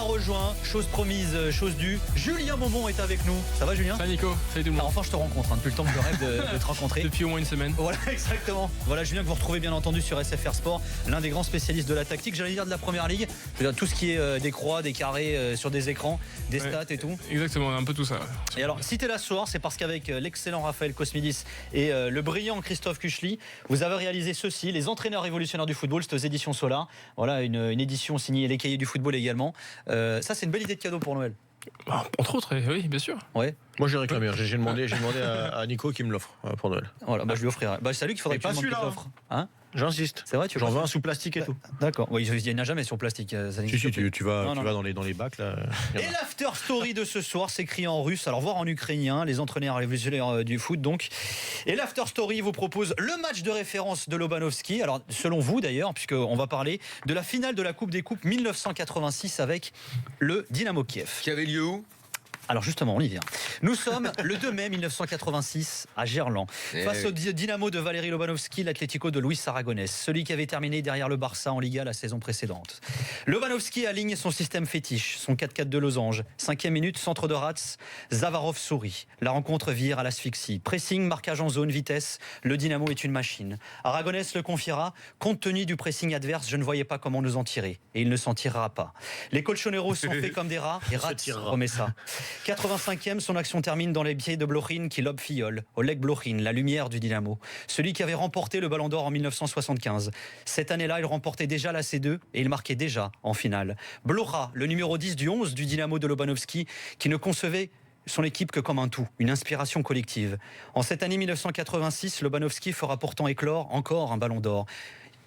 rejoint, chose promise, chose due. Julien Maumont est avec nous. Ça va, Julien ? Salut Nico, salut tout le monde. Enfin, je te rencontre, depuis le temps que je rêve de te rencontrer. Depuis au moins une semaine. Voilà, exactement. Voilà, Julien, que vous retrouvez bien entendu sur SFR Sport, l'un des grands spécialistes de la tactique, j'allais dire de la première ligue. Je veux dire, tout ce qui est des croix, des carrés sur des écrans, des stats et tout. Exactement, un peu tout ça. Et alors, si t'es là ce soir, c'est parce qu'avec l'excellent Raphaël Cosmidis et le brillant Christophe Kuchli, vous avez réalisé ceci, les entraîneurs révolutionnaires du football, c'est aux éditions Solar. Voilà, une édition signée Les Cahiers du football également. Ça, c'est une belle idée de cadeau pour Noël. Entre autres, oui, bien sûr. Ouais. Moi j'ai réclamé, j'ai demandé à Nico qui me l'offre pour Noël. Voilà, je lui offrirai. C'est lui qu'il faudrait que tu demandes l'offre. Hein ? J'insiste. C'est vrai, tu J'en veux un sous plastique et tout. D'accord. Oui, il n'y en a jamais sur plastique. Tu vas dans les bacs là. Et l'after story de ce soir s'écrit en russe, alors voire en ukrainien, les entraîneurs révolutionnaires du foot donc. Et l'after story vous propose le match de référence de Lobanovski. Alors selon vous d'ailleurs, puisqu'on va parler de la finale de la Coupe des Coupes 1986 avec le Dynamo Kiev. Qui avait lieu où ? Alors justement, on y vient. Nous sommes le 2 mai 1986 à Gerland. Face au Dynamo de Valéry Lobanovski, l'Atlético de Luis Aragonés, celui qui avait terminé derrière le Barça en Liga la saison précédente. Lobanovski aligne son système fétiche, son 4-4 de losange. 5e minute, centre de Rats, Zavarov sourit. La rencontre vire à l'asphyxie. Pressing, marquage en zone, vitesse. Le Dynamo est une machine. Aragonés le confiera. Compte tenu du pressing adverse, je ne voyais pas comment nous en tirer. Et il ne s'en tirera pas. Les colchoneros sont faits comme des rats et Rats remet ça. 85e, son action termine dans les pieds de Blochin qui lobe Filleul. Oleg Blochin, la lumière du Dynamo. Celui qui avait remporté le Ballon d'Or en 1975. Cette année-là, il remportait déjà la C2 et il marquait déjà en finale. Blocha, le numéro 10 du 11 du Dynamo de Lobanovski, qui ne concevait son équipe que comme un tout, une inspiration collective. En cette année 1986, Lobanovski fera pourtant éclore encore un Ballon d'Or.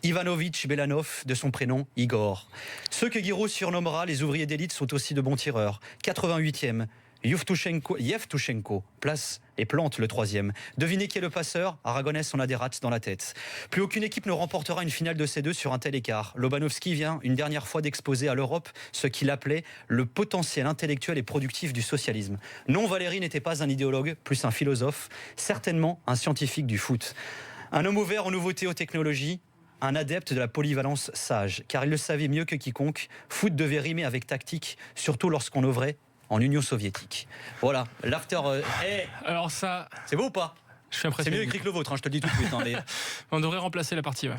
Ivanovic Belanov, de son prénom Igor. Ceux que Giroud surnommera les ouvriers d'élite sont aussi de bons tireurs. 88e, Yevtushenko place et plante le 3e. Devinez qui est le passeur ? Aragonés en a des rats dans la tête. Plus aucune équipe ne remportera une finale de C2 sur un tel écart. Lobanovski vient une dernière fois d'exposer à l'Europe ce qu'il appelait le potentiel intellectuel et productif du socialisme. Non, Valéry n'était pas un idéologue, plus un philosophe, certainement un scientifique du foot. Un homme ouvert aux nouveautés, aux technologies, un adepte de la polyvalence sage, car il le savait mieux que quiconque, foot devait rimer avec tactique, surtout lorsqu'on œuvrait en Union soviétique. Voilà, l'after... Alors ça... C'est beau ou pas ? Je suis impressionné. C'est mieux écrit que le vôtre, je te le dis tout de suite. On devrait remplacer la partie, ouais.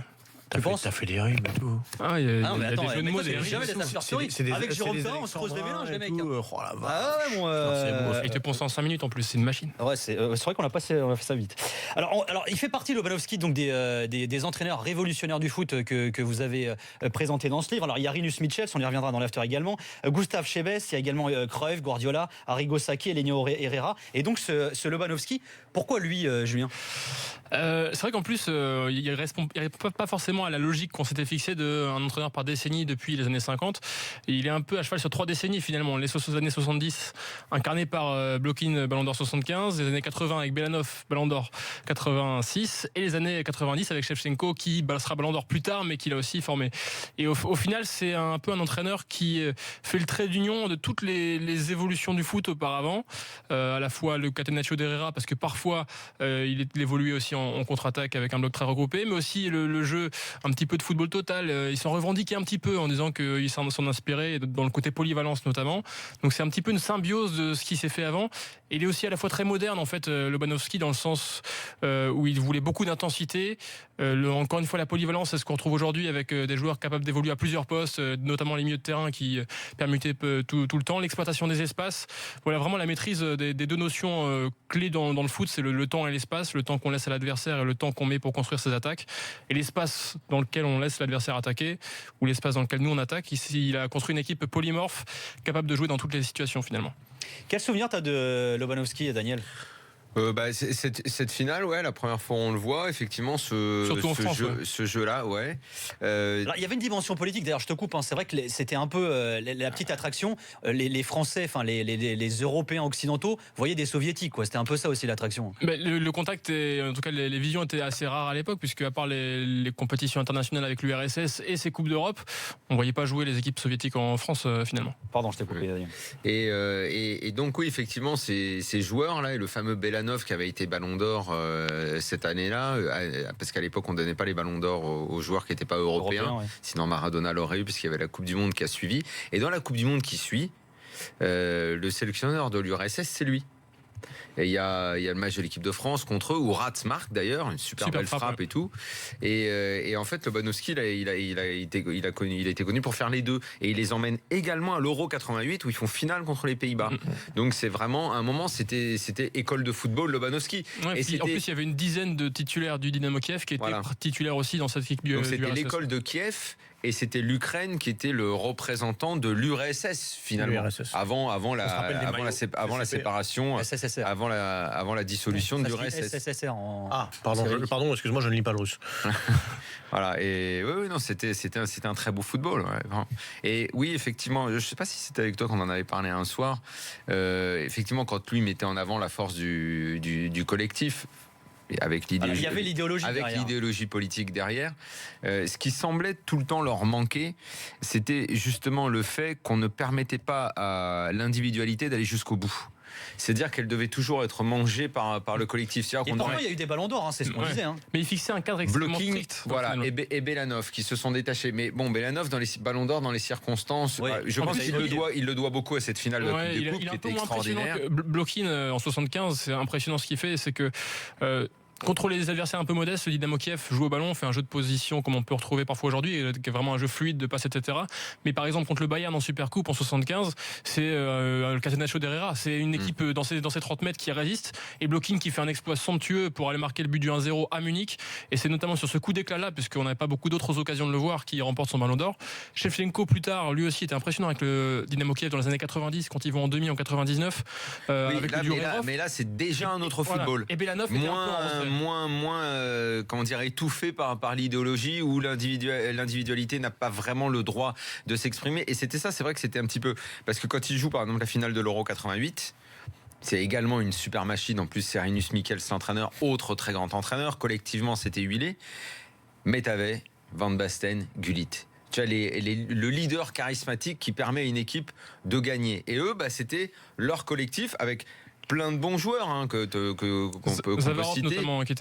T'as fait des rimes et tout. Ah, il y a mais des attends, jeux de mots, des rimes. jamais des after stories. Avec Jérôme Perrin, on se creuse les mélanges, les mecs. Oh la vache. Il te pense en 5 minutes en plus, c'est une machine. Ouais, c'est vrai qu'on a fait ça vite. Alors, il fait partie, Lobanovski, donc des entraîneurs révolutionnaires du foot que vous avez présenté dans ce livre. Alors, il y a Rinus Michels, on y reviendra dans l'after également. Gustave Chebes, il y a également Cruyff, Guardiola, Arrigo Sacchi, Elenio Herrera. Et donc, ce Lobanovski, pourquoi lui, Julien ? C'est vrai qu'en plus, il ne répond pas forcément à la logique qu'on s'était fixée d'un entraîneur par décennie depuis les années 50. Et il est un peu à cheval sur 3 décennies finalement. Les années 70, incarné par Blochin, Ballon d'Or 75, les années 80 avec Belanov, Ballon d'Or 86, et les années 90 avec Shevchenko qui sera Ballon d'Or plus tard, mais qui l'a aussi formé. Et au final, c'est un peu un entraîneur qui fait le trait d'union de toutes les évolutions du foot auparavant. À la fois le catenaccio d'Herrera, parce que parfois il évoluait aussi en contre-attaque avec un bloc très regroupé, mais aussi le jeu un petit peu de football total. Il s'en revendiquait un petit peu en disant qu'il s'en inspirait dans le côté polyvalence notamment. Donc c'est un petit peu une symbiose de ce qui s'est fait avant. Et il est aussi à la fois très moderne en fait, Lobanovski, dans le sens où il voulait beaucoup d'intensité. Encore une fois, la polyvalence, c'est ce qu'on retrouve aujourd'hui avec des joueurs capables d'évoluer à plusieurs postes, notamment les milieux de terrain qui permutaient tout le temps. L'exploitation des espaces. Voilà vraiment la maîtrise des deux notions clés dans le foot, c'est le temps et l'espace, le temps qu'on laisse à l'adversaire et le temps qu'on met pour construire ses attaques. Et l'espace dans lequel on laisse l'adversaire attaquer, ou l'espace dans lequel nous on attaque. Ici, il a construit une équipe polymorphe, capable de jouer dans toutes les situations finalement. Quel souvenir t'as de Lobanovski, Daniel ? Cette finale, ouais, la première fois on le voit, effectivement, ce jeu-là, ouais. Alors, il y avait une dimension politique, d'ailleurs je te coupe, c'est vrai que c'était un peu la petite attraction, les Français, enfin les Européens occidentaux voyaient des Soviétiques, quoi. C'était un peu ça aussi l'attraction. Mais le contact, en tout cas les visions étaient assez rares à l'époque, puisque à part les compétitions internationales avec l'URSS et ses Coupes d'Europe, on ne voyait pas jouer les équipes soviétiques en France finalement. Pardon, je t'ai coupé. Et donc oui, effectivement, ces joueurs-là, et le fameux Belanov Belanov qui avait été Ballon d'Or cette année-là, parce qu'à l'époque on donnait pas les Ballons d'Or aux joueurs qui n'étaient pas européens, sinon Maradona l'aurait eu puisqu'il y avait la Coupe du Monde qui a suivi. Et dans la Coupe du Monde qui suit, le sélectionneur de l'URSS, c'est lui. Et il y a le match de l'équipe de France contre eux où Rats marque d'ailleurs une super belle frappe et tout. Et en fait, Lobanovski, il a été connu pour faire les deux. Et il les emmène également à l'Euro 88 où ils font finale contre les Pays-Bas. Donc c'est vraiment un moment, c'était école de football Lobanovski. Ouais, et en plus, il y avait une dizaine de titulaires du Dynamo Kiev qui étaient titulaires aussi dans cette équipe du Donc c'était RSS. l'école de Kiev. Et c'était l'Ukraine qui était le représentant de l'URSS finalement. Avant la séparation, avant la dissolution de l'URSS. SSSR pardon, excuse-moi, je ne lis pas le russe. Voilà. Et oui, non, c'était un très beau football. Ouais. Et oui, effectivement, je ne sais pas si c'était avec toi qu'on en avait parlé un soir. Effectivement, quand lui mettait en avant la force du collectif. Avec l'idéologie, il y avait l'idéologie politique derrière. Ce qui semblait tout le temps leur manquer, c'était justement le fait qu'on ne permettait pas à l'individualité d'aller jusqu'au bout. C'est-à-dire qu'elle devait toujours être mangée par le collectif. Et parfois, il y a eu des ballons d'or, c'est ce qu'on disait. Mais il fixait un cadre extrêmement strict. Voilà, et Belanov qui se sont détachés. Mais bon, Belanov dans les ballons d'or, dans les circonstances, je pense qu'il le doit beaucoup à cette finale de Coupe qui était extraordinaire. Blokin en 75, c'est impressionnant ce qu'il fait, c'est que contre les adversaires un peu modestes, le Dynamo Kiev joue au ballon, fait un jeu de position comme on peut retrouver parfois aujourd'hui, qui est vraiment un jeu fluide de passe, etc. Mais par exemple contre le Bayern en Supercoupe en 75, c'est le Catenaccio d'Herrera, c'est une équipe dans ces 30 mètres qui résiste, et Blokin qui fait un exploit somptueux pour aller marquer le but du 1-0 à Munich, et c'est notamment sur ce coup d'éclat là, puisqu'on n'avait pas beaucoup d'autres occasions de le voir, qui remporte son ballon d'or. Shevchenko plus tard, lui aussi était impressionnant avec le Dynamo Kiev dans les années 90, quand ils vont en demi en 99. Mais là c'est déjà un autre football. Et Belanov moins comment dire, étouffé par l'idéologie où l'individualité n'a pas vraiment le droit de s'exprimer. Et c'était ça, c'est vrai que c'était un petit peu parce que quand il joue par exemple la finale de l'Euro 88, c'est également une super machine. En plus, c'est Rinus Michels, l'entraîneur, autre très grand entraîneur. Collectivement, c'était huilé. Mais t'avais Van Basten, Gullit. Tu as le leader charismatique qui permet à une équipe de gagner. Et eux, c'était leur collectif avec plein de bons joueurs qu'on peut citer, notamment, qui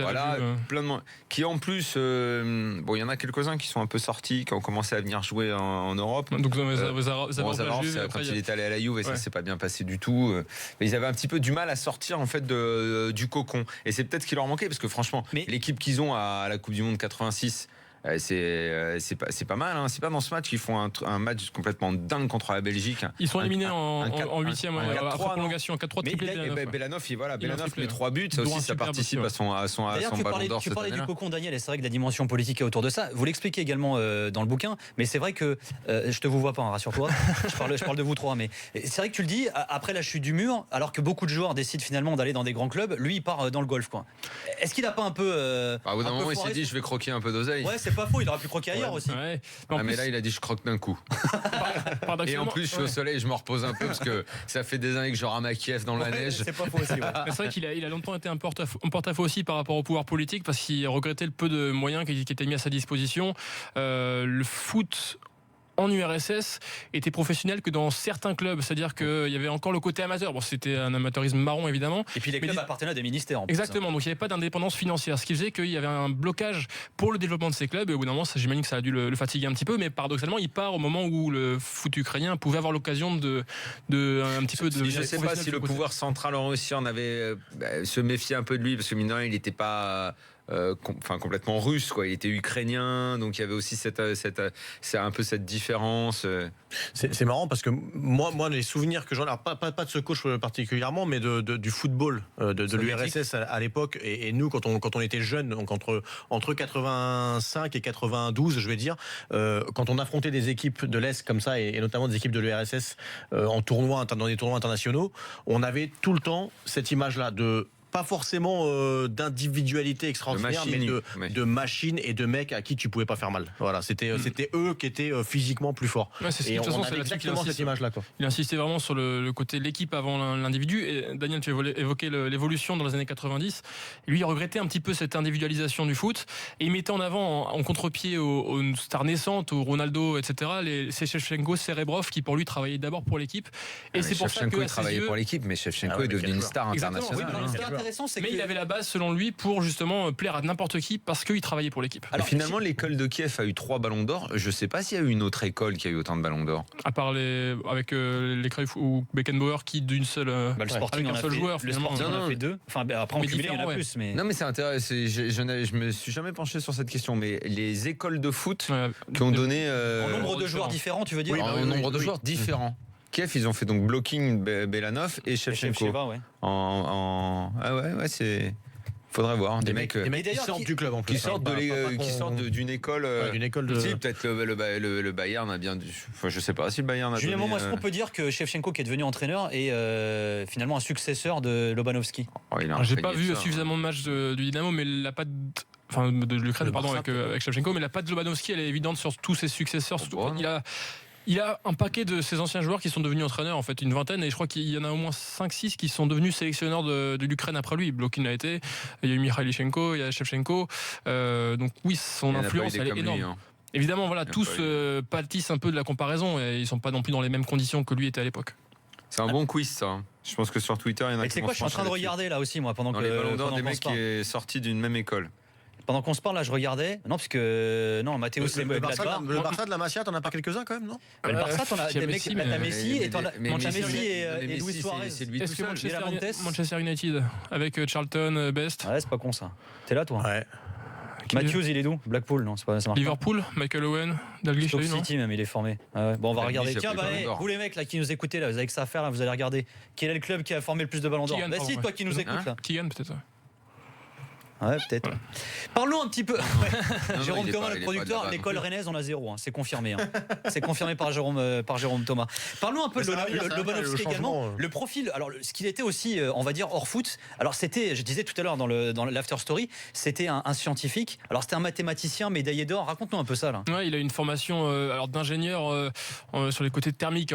qui en plus il y en a quelques-uns qui sont un peu sortis, qui ont commencé à venir jouer en Europe. Donc Zavarov, quand il est allé à la Juve et ça s'est pas bien passé du tout. Mais ils avaient un petit peu du mal à sortir en fait du cocon, et c'est peut-être ce qui leur manquait, parce que franchement l'équipe qu'ils ont à la Coupe du Monde 86, c'est pas mal, hein. C'est pas dans ce match qu'ils font un match complètement dingue contre la Belgique. Ils sont éliminés en huitième après prolongation, 4-3 triplé. Belanov met 3 buts, ça aussi ça participe à son ballon d'or. Tu parlais du cocon, Daniel, et c'est vrai que la dimension politique est autour de ça. Vous l'expliquez également dans le bouquin, mais c'est vrai que je te vous vois pas, hein, rassure-toi. je parle de vous trois, mais c'est vrai que tu le dis, après la chute du mur, alors que beaucoup de joueurs décident finalement d'aller dans des grands clubs, lui il part dans le golf, quoi. Est-ce qu'il a pas un peu au bout d'un moment il s'est dit je vais croquer un peu d'oseille. C'est pas faux, il aurait pu croquer ailleurs aussi. Ouais. Mais là il a dit je croque d'un coup. Et en plus je suis au soleil, je me repose un peu parce que ça fait des années que je rame à Kiev dans la neige. C'est pas faux aussi. C'est vrai qu'il a longtemps été un porte-à-faux aussi par rapport au pouvoir politique, parce qu'il regrettait le peu de moyens qui étaient mis à sa disposition. Le foot en URSS était professionnel que dans certains clubs, c'est-à-dire qu'il y avait encore le côté amateur. Bon, c'était un amateurisme marron évidemment. Et puis les clubs appartenaient à des ministères. En exactement, plus, donc il n'y avait pas d'indépendance financière, ce qui faisait qu'il y avait un blocage pour le développement de ces clubs. Et au bout d'un moment, j'imagine que ça a dû le fatiguer un petit peu, mais paradoxalement, il part au moment où le foot ukrainien pouvait avoir l'occasion de un petit peu de. Je ne sais pas si le pouvoir central en Russie en avait se méfiait un peu de lui, parce que mine de rien, il n'était pas complètement russe, quoi. Il était ukrainien, donc il y avait aussi c'est un peu cette différence. C'est marrant parce que moi les souvenirs que j'en ai, pas de ce coach particulièrement, mais du football de l'URSS à l'époque, et nous quand on était jeunes, donc entre 85 et 92, je vais dire, quand on affrontait des équipes de l'Est comme ça, et notamment des équipes de l'URSS dans des tournois internationaux, on avait tout le temps cette image-là de pas forcément d'individualité extraordinaire, mais de machines et de mecs à qui tu pouvais pas faire mal. Voilà, c'était eux qui étaient physiquement plus forts. Ouais, et on avait exactement cette image-là, quoi. Il insistait vraiment sur le côté l'équipe avant l'individu. Et Daniel, tu évoquais l'évolution dans les années 90. Lui, il regrettait un petit peu cette individualisation du foot, et il mettait en avant en contre-pied aux stars naissantes, aux Ronaldo, etc. C'est Shevchenko, Serebrov qui pour lui travaillait d'abord pour l'équipe. Et c'est pour ça que Shevchenko travaillait pour l'équipe, mais Shevchenko est devenu une star internationale. intéressant, c'est Mais que il avait la base, selon lui, pour justement plaire à n'importe qui parce qu'il travaillait pour l'équipe. Alors, finalement, l'école de Kiev a eu 3 ballons d'or. Je sais pas s'il y a eu une autre école qui a eu autant de ballons d'or. À part avec les Cruyff ou Beckenbauer qui d'une seule. le Sporting avec en un a seul fait, joueur, le finalement. Sporting en a fait 2. Enfin, après en Mais cumulé, il y en a différent, plus. Mais... Non, mais c'est intéressant. Je me suis jamais penché sur cette question, mais les écoles de foot Ouais, qui ont donné en nombre de joueurs différents, tu veux dire? en nombre de joueurs différents. Kiev, ils ont fait donc Blokhin, Belanov et Shevchenko. Ouais. Ah ouais, c'est. Faudrait voir des mecs qui sortent du club en plus. qui sortent d'une école. D'une école de. Si, peut-être le Bayern a bien. Enfin, je sais pas si le Bayern a. Julien, donné, moi, est-ce qu'on peut dire que Shevchenko, qui est devenu entraîneur, est finalement un successeur de Lobanovski? J'ai pas vu suffisamment de matchs du Dynamo, mais la patte. Enfin, de l'Ukraine, pardon, avec Shevchenko, mais la patte de Lobanovski, elle est évidente sur tous ses successeurs. Il a un paquet de ses anciens joueurs qui sont devenus entraîneurs, en fait, une vingtaine, et je crois qu'il y en a au moins 5-6 qui sont devenus sélectionneurs de l'Ukraine après lui. Blokhin l'a été, il y a eu Mikhailichenko, il y a Shevchenko, donc oui, son influence, elle est énorme. Évidemment, voilà, tous pâtissent un peu de la comparaison, et ils sont pas non plus dans les mêmes conditions que lui était à l'époque. C'est un bon quiz, ça. Je pense que sur Twitter, il y en a qui. C'est quoi, je suis en train de regarder là aussi, moi, pendant dans que. les ballons d'or pendant des qu'on mecs se parle. qui est sortis d'une même école. Pendant qu'on se parle, là, je regardais. Non, parce que. Non, Mathéo, c'est Le Barça de la Masia, t'en as pas quelques-uns quand même, non? Le Barça, t'en as des mecs. Messi, T'as Messi et t'as Messi Messi et Luis Suarez. C'est lui tout Est-ce que seul. Manchester United, avec Charlton, Best, Ouais, c'est pas con ça. T'es là, toi? Ouais. Matthews, il est d'où? Blackpool, non, c'est pas ça. Marche pas. Liverpool, Michael Owen, Dalglish, Stoke non? City, même, il est formé. Ah ouais. Bon, on va Dalglish, regarder. il a Tiens, pris le Ballon d'Or. vous les mecs là qui nous écoutez, là, vous avez que ça à faire, là, vous allez regarder. Quel est le club qui a formé le plus de ballons d'or? Keegan, Bah, si, pardon, toi qui nous écoutes, là. Keegan, peut-être. Ouais, peut-être. Parlons un petit peu. Jérôme il est Thomas, pas- le il est producteur, pas de là-bas l'école non rennaise, on a 0. C'est confirmé. C'est confirmé par Jérôme Thomas. Parlons un peu de Lobanovski également. Le profil, alors ce qu'il était aussi, on va dire, hors foot. Alors c'était, je disais tout à l'heure dans l'after story, c'était un scientifique. Alors c'était un mathématicien, médaillé d'or. Raconte-nous un peu ça, là. Ouais, il a une formation alors d'ingénieur sur les côtés thermiques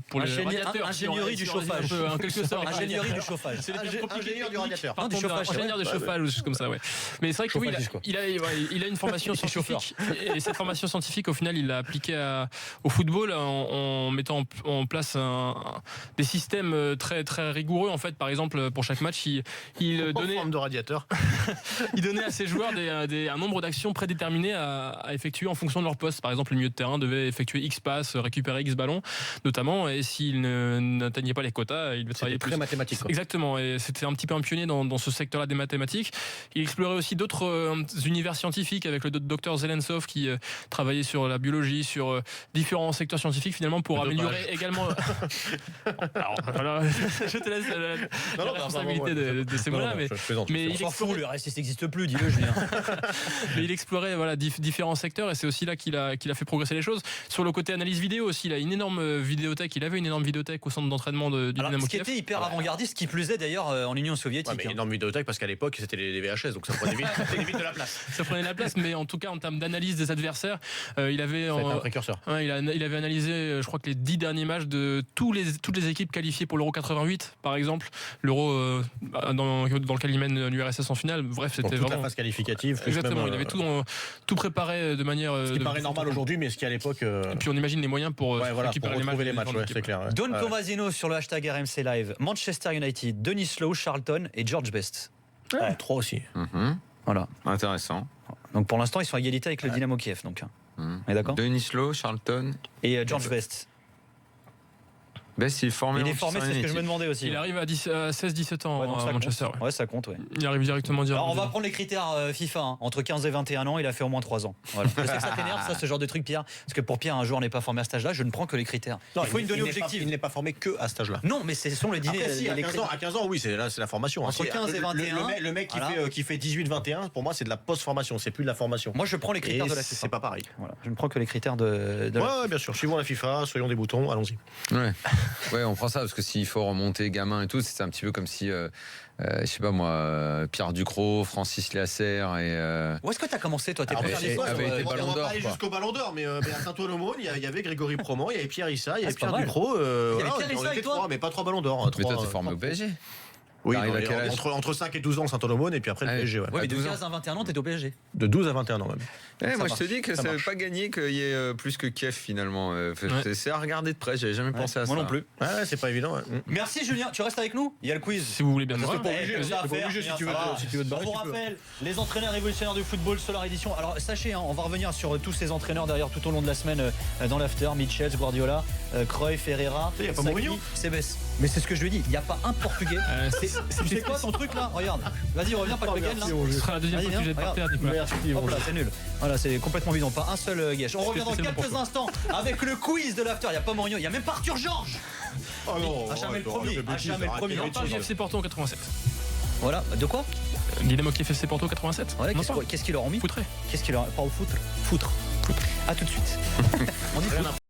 pour les radiateurs. Ingénierie du chauffage. En quelque sorte. Ingénierie du chauffage. C'est les termes compliqués Ingénieur du radiateur. Par Du contre, chauffage, ingénieur de chauffage ou des choses comme ça, ouais. Mais c'est vrai que oui, il a une formation chauffeur. scientifique et cette formation scientifique, au final, il l'a appliquée au football en mettant en place des systèmes très très rigoureux. En fait, par exemple, pour chaque match, il donnait forme de radiateur. il donnait à ses joueurs un nombre d'actions prédéterminées à effectuer en fonction de leur poste. Par exemple, le milieu de terrain devait effectuer X passes, récupérer X ballons, notamment, et s'il n'atteignait pas les quotas, il devait travailler plus. Très mathématique. Quoi. Exactement, et c'était un petit peu un pionnier dans ce secteur-là des mathématiques. Il explorait aussi d'autres univers scientifiques avec le docteur Zelensov qui travaillait sur la biologie, sur différents secteurs scientifiques finalement pour améliorer également. Alors, voilà, je te laisse la responsabilité de ces mots-là, mais il s'en fout, le reste n'existe plus, dis-le, Julien. Mais il explorait différents secteurs et c'est aussi là qu'il a fait progresser les choses. Sur le côté analyse vidéo aussi, il a une énorme vidéothèque. Il avait une énorme vidéothèque au centre d'entraînement du Dynamo Kiev. Ce qui était hyper avant-gardiste, qui plus est d'ailleurs en Union soviétique. Ouais, mais énorme vidéothèque parce qu'à l'époque c'était les VHS, donc ça prenait vite de la place. Ça prenait la place, mais en tout cas en termes d'analyse des adversaires, il avait un précurseur. Ouais, il avait analysé, je crois que les 10 derniers matchs de toutes les équipes qualifiées pour l'Euro 88, par exemple, l'Euro dans lequel il mène l'URSS en finale. Bref, c'était vraiment la phase qualificative. Exactement, il avait tout préparé de manière. Ce qui paraît normal aujourd'hui, mais ce qui à l'époque. Et puis on imagine les moyens pour récupérer les matchs. C'est clair. Don Tomasino sur le hashtag RMC Live. Manchester United, Denis Law, Charlton et George Best. Ouais, 3 aussi. Voilà. Intéressant. Donc pour l'instant, ils sont à égalité avec le Dynamo Kiev. Donc, on est d'accord. Denis Law, Charlton et George Best. Best, il est formé, c'est ce que je me demandais aussi. Il arrive à 16-17 ans à Manchester. Ouais, ça compte. Ouais. Il arrive directement. Alors, on va prendre les critères FIFA. Entre 15 et 21 ans, il a fait au moins 3 ans. Voilà. Je sais que ça t'énerve, ça, ce genre de truc, Pierre. Parce que pour Pierre, un joueur n'est pas formé à cet âge-là. Je ne prends que les critères. Non, il faut une donnée objective. Il n'est pas formé que à cet âge-là. Non, mais ce sont les dîners. À 15 ans, oui, c'est la formation. Entre 15 et 21. Le mec qui fait 18-21, pour moi, c'est de la post-formation. C'est plus de la formation. Moi, je prends les critères de la FIFA. C'est pas pareil. Voilà. Je ne prends que les critères de ouais, bien sûr. Suivons la FIFA, soyons des boutons, allons-y. Ouais, on prend ça parce que s'il faut remonter gamin et tout, c'est un petit peu comme si, je sais pas moi, Pierre Ducrot, Francis Lasserre et. Où est-ce que tu as commencé, toi? On va pas aller jusqu'au Ballon d'Or, mais à Saint-Ouen-l'Aumône, il y avait Grégory Proman, il y avait Pierre Issa, il y avait Pierre Ducrot. Il y avait Pierre Issa avec toi, mais pas 3 Ballons d'Or. Mais toi, t'es formé au PSG. Oui, T'arrives à quel âge entre 5 et 12 ans, Saint-Aumône, et puis après le PSG. Ouais. Ouais, mais de 12 ans. 15 à 21 ans, t'es au PSG. De 12 à 21 ans même. Moi, je marche, te dis que ça ça veut marche. pas gagner qu'il y ait plus que Kiev finalement. C'est à regarder de près. J'avais jamais pensé à ça. Moi non plus. Ouais, c'est pas évident. Ouais. Merci Julien, tu restes avec nous? Il y a le quiz. Si vous voulez bien Parce que sûr. pas obligé, Eh, t'es ça pas à faire, obligé si bien, tu veux ça va. si tu veux te barrer, On vous tu peux. rappelle, les entraîneurs révolutionnaires du football, Solar Edition. Alors sachez, on va revenir sur tous ces entraîneurs derrière tout au long de la semaine dans l'after. Mitchell, Guardiola, Cruyff, Ferreira, Il y a pas Saki, Mourinho Sebes. Mais c'est ce que je lui ai dit, il n'y a pas un Portugais. C'est quoi ton truc là? Regarde. Vas-y, reviens pas le là. Ce sera la deuxième fois que tu jettes par terre, Nicolas. Merci, Hop là, c'est nul. Voilà, c'est complètement bidon. Pas un seul gage. On revient dans c'est bon, quelques pourquoi instants avec le quiz de l'after. Il n'y a pas Mourinho, il n'y a même pas Arthur Georges. Oh non, À jamais le premier. À jamais le premier. On parle du FC Porto en 87. Voilà, de quoi? Dynamo Kiev FC Porto 87. Ouais, Non, qu'est-ce qu'ils leur ont mis? Foutré. Qu'est-ce qu'ils leur ont... Pas au foutre. Foutre. A tout de suite. On y fout.